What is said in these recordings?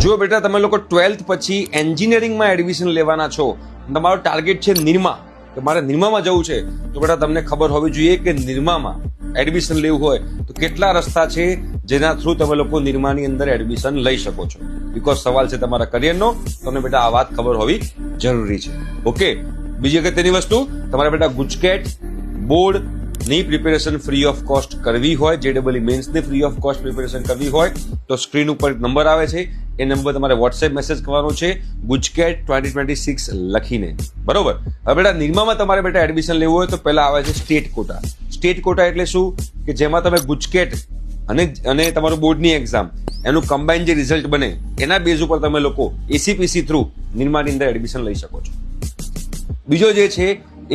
જો બેટા તમે લોકો 12th પછી એન્જિનિયરિંગમાં એડમિશન લેવાના છો, તમારો ટાર્ગેટ છે નિરમા, કે મારે નિરમામાં જવું છે, તો બેટા તમને ખબર હોવી જોઈએ કે નિરમામાં એડમિશન લેવું હોય તો કેટલા રસ્તા છે જેના થ્રુ તમે લોકો નિરમાની અંદર એડમિશન લઈ શકો છો. બીકોઝ સવાલ છે તમારા કરિયરનો, તમને બેટા આ વાત ખબર હોવી જરૂરી છે. ઓકે, બીજી અગત્યની વસ્તુ, તમારે બેટા ગુજકેટ બોર્ડ ની પ્રિપેરેશન ફ્રી ઓફ કોસ્ટ કરવી હોય, JEE મેન્સ ની ફ્રી ઓફ કોસ્ટ પ્રિપેરેશન કરવી હોય તો સ્ક્રીન ઉપર નંબર આવે છે, એ નંબર તમારે વોટ્સએપ મેસેજ કરવાનો છે ગુજકેટ 2026 લખીને. બરોબર. હવે બેટા નિરમામાં તમારે બેટા એડમિશન લેવું હોય તો પહેલા આવે છે સ્ટેટ કોટા. સ્ટેટ કોટા એટલે શું? કે જેમાં તમે ગુજકેટ અને તમારું બોર્ડની એક્ઝામ એનું કમ્બાઇન જે રિઝલ્ટ બને એના બેઝ ઉપર તમે લોકો ACPC થ્રુ નિરમાની અંદર એડમિશન લઈ શકો છો. બીજો જે છે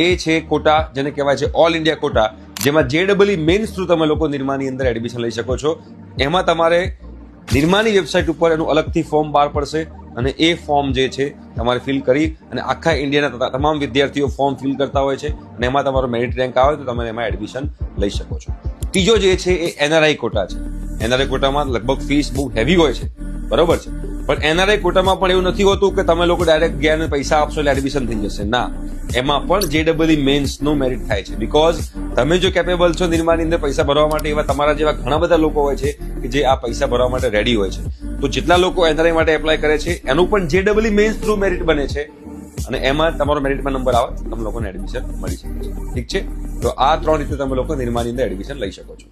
એ છે કોટા, જેને કહેવાય છે ઓલ ઇન્ડિયા કોટા, જેમાં JEE મેન્સ થ્રુ તમે લોકો નિરમાની અંદર એડમિશન લઈ શકો છો. એમાં તમારે નિરમાની વેબસાઇટ ઉપર એનું અલગથી ફોર્મ બહાર પડશે અને એ ફોર્મ જે છે તમારે ફિલ કરી અને આખા ઇન્ડિયાના તમામ વિદ્યાર્થીઓ ફોર્મ ફિલ કરતા હોય છે અને એમાં તમારો મેરિટ રેન્ક આવે તો તમે એમાં એડમિશન લઈ શકો છો. ત્રીજો જે છે એ NRI કોટા છે. NRI કોટામાં લગભગ ફીસ બહુ હેવી હોય છે, બરોબર છે, પણ NRI કોટામાં પણ એવું નથી હોતું કે તમે લોકો ડાયરેક્ટ ગયા અને પૈસા આપશો એટલે એડમિશન થઈ જશે. ના, એમાં પણ JEE મેન્સ નું મેરિટ થાય છે. બીકોઝ તમે જો કેપેબલ છો નિરમાની અંદર પૈસા ભરવા માટે, એવા તમારા જેવા ઘણા બધા લોકો હોય છે કે જે આ પૈસા ભરવા માટે રેડી હોય છે. તો જેટલા લોકો NRI માટે એપ્લાય કરે છે એનું પણ JEE મેન્સ થ્રુ મેરિટ બને છે અને એમાં તમારો મેરિટમાં નંબર આવે તમે લોકોને એડમિશન મળી શકે છે. ઠીક છે, તો આ 3 રીતે તમે લોકો નિરમાની અંદર એડમિશન લઈ શકો છો.